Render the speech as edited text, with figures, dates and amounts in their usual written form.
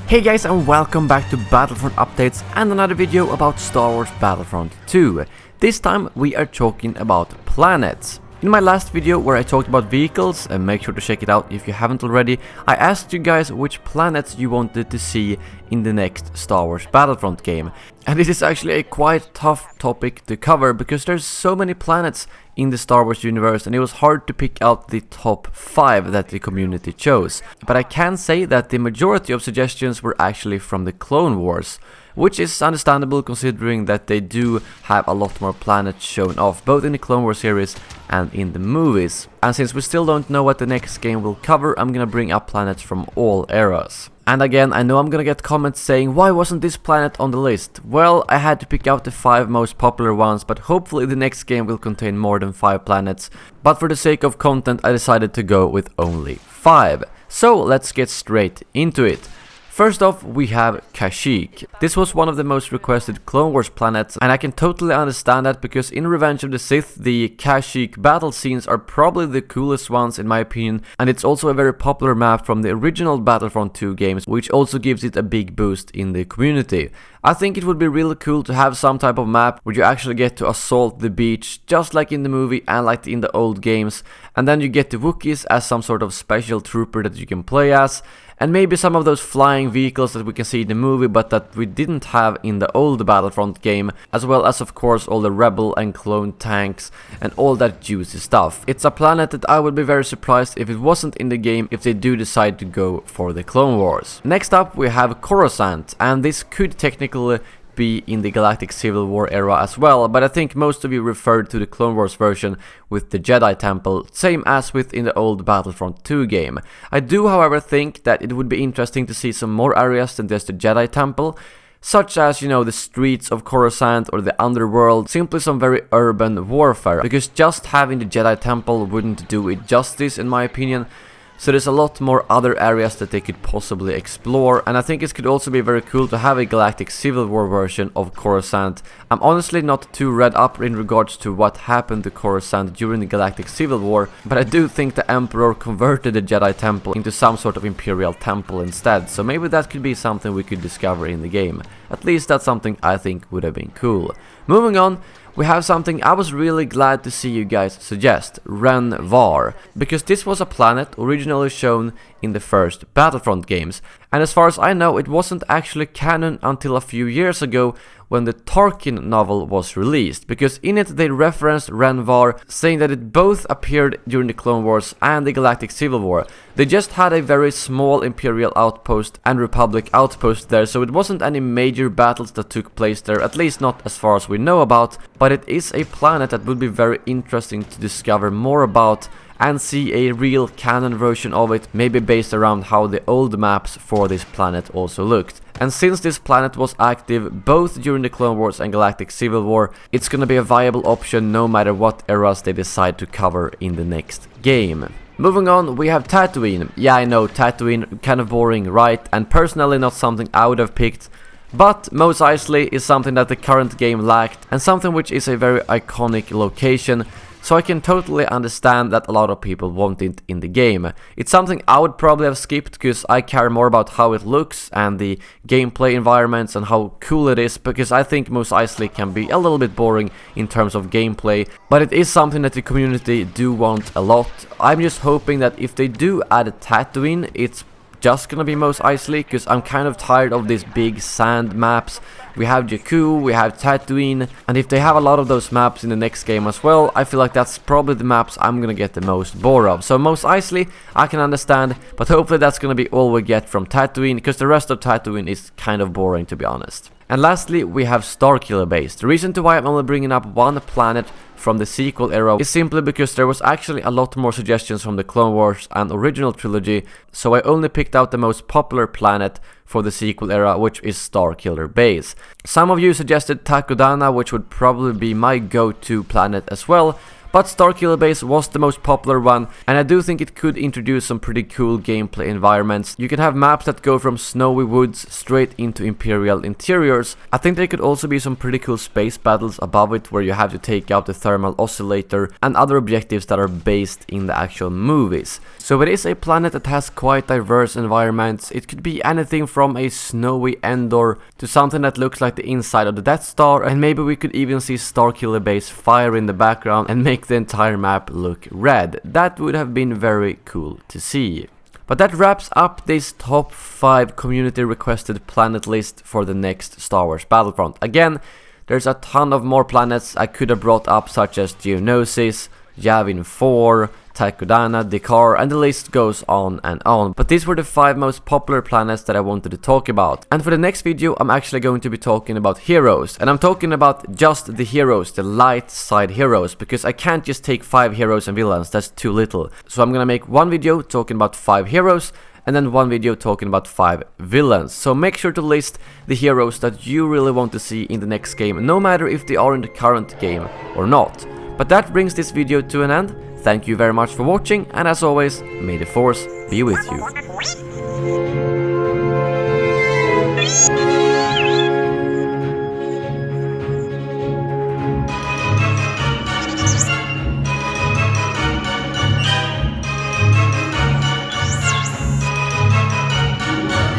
Hey guys, and welcome back to Battlefront Updates and another video about Star Wars Battlefront 2. This time we are talking about planets. In my last video where I talked about vehicles, and make sure to check it out if you haven't already, I asked you guys which planets you wanted to see in the next Star Wars Battlefront game. And this is actually a quite tough topic to cover because there's so many planets in the Star Wars universe and it was hard to pick out the top 5 that the community chose. But I can say that the majority of suggestions were actually from the Clone Wars, which is understandable considering that they do have a lot more planets shown off, both in the Clone Wars series and in the movies. And since we still don't know what the next game will cover, I'm gonna bring up planets from all eras. And again, I know I'm gonna get comments saying, why wasn't this planet on the list? Well, I had to pick out the 5 most popular ones, but hopefully the next game will contain more than 5 planets. But for the sake of content, I decided to go with only 5. So let's get straight into it. First off, we have Kashyyyk. This was one of the most requested Clone Wars planets, and I can totally understand that because in Revenge of the Sith, the Kashyyyk battle scenes are probably the coolest ones in my opinion, and it's also a very popular map from the original Battlefront 2 games, which also gives it a big boost in the community. I think it would be really cool to have some type of map where you actually get to assault the beach, just like in the movie and like in the old games, and then you get the Wookiees as some sort of special trooper that you can play as, and maybe some of those flying vehicles that we can see in the movie but that we didn't have in the old Battlefront game, as well as of course all the rebel and clone tanks and all that juicy stuff. It's a planet that I would be very surprised if it wasn't in the game if they do decide to go for the Clone Wars. Next up we have Khorasan, and this could technically be in the Galactic Civil War era as well, but I think most of you referred to the Clone Wars version with the Jedi Temple, same as within the old Battlefront 2 game. I do however think that it would be interesting to see some more areas than just the Jedi Temple, such as, you know, the streets of Coruscant or the underworld, simply some very urban warfare, because just having the Jedi Temple wouldn't do it justice in my opinion. So there's a lot more other areas that they could possibly explore, and I think it could also be very cool to have a Galactic Civil War version of Coruscant. I'm honestly not too read up in regards to what happened to Coruscant during the Galactic Civil War, but I do think the Emperor converted the Jedi Temple into some sort of Imperial Temple instead, so maybe that could be something we could discover in the game. At least that's something I think would have been cool. Moving on, we have something I was really glad to see you guys suggest, Ranwar, because this was a planet originally shown in the first Battlefront games, and as far as I know it wasn't actually canon until a few years ago when the Tarkin novel was released, because in it they referenced Ranwar, saying that it both appeared during the Clone Wars and the Galactic Civil War. They just had a very small Imperial outpost and Republic outpost there, so it wasn't any major battles that took place there, at least not as far as we know about, but it is a planet that would be very interesting to discover more about and see a real canon version of it, maybe based around how the old maps for this planet also looked. And since this planet was active both during the Clone Wars and Galactic Civil War, it's gonna be a viable option no matter what eras they decide to cover in the next game. Moving on, we have Tatooine. Yeah, I know, Tatooine, kind of boring, right? And personally not something I would have picked, but Mos Eisley is something that the current game lacked, and something which is a very iconic location, so I can totally understand that a lot of people want it in the game. It's something I would probably have skipped because I care more about how it looks and the gameplay environments and how cool it is, because I think Mos Eisley can be a little bit boring in terms of gameplay, but it is something that the community do want a lot. I'm just hoping that if they do add a Tatooine, it's just gonna be Mos Eisley, because I'm kind of tired of these big sand maps. We have Jakku, we have Tatooine, and if they have a lot of those maps in the next game as well, I feel like that's probably the maps I'm gonna get the most bored of. So Mos Eisley, I can understand, but hopefully that's gonna be all we get from Tatooine, because the rest of Tatooine is kind of boring to be honest. And lastly, we have Starkiller Base. The reason to why I'm only bringing up one planet from the sequel era is simply because there was actually a lot more suggestions from the Clone Wars and original trilogy, so I only picked out the most popular planet for the sequel era, which is Starkiller Base. Some of you suggested Takodana, which would probably be my go-to planet as well, but Starkiller Base was the most popular one, and I do think it could introduce some pretty cool gameplay environments. You can have maps that go from snowy woods straight into Imperial interiors. I think there could also be some pretty cool space battles above it where you have to take out the thermal oscillator and other objectives that are based in the actual movies. So it is a planet that has quite diverse environments. It could be anything from a snowy Endor to something that looks like the inside of the Death Star, and maybe we could even see Starkiller Base fire in the background and make the entire map look red. That would have been very cool to see. But that wraps up this top 5 community requested planet list for the next Star Wars Battlefront. Again, there's a ton of more planets I could have brought up, such as Geonosis, Yavin 4, Takodana, Dekar, and the list goes on and on. But these were the 5 most popular planets that I wanted to talk about. And for the next video, I'm actually going to be talking about heroes. And I'm talking about just the heroes, the light side heroes, because I can't just take 5 heroes and villains, that's too little. So I'm gonna make one video talking about 5 heroes, and then one video talking about 5 villains. So make sure to list the heroes that you really want to see in the next game, no matter if they are in the current game or not. But that brings this video to an end. Thank you very much for watching, and as always, may the Force be with you.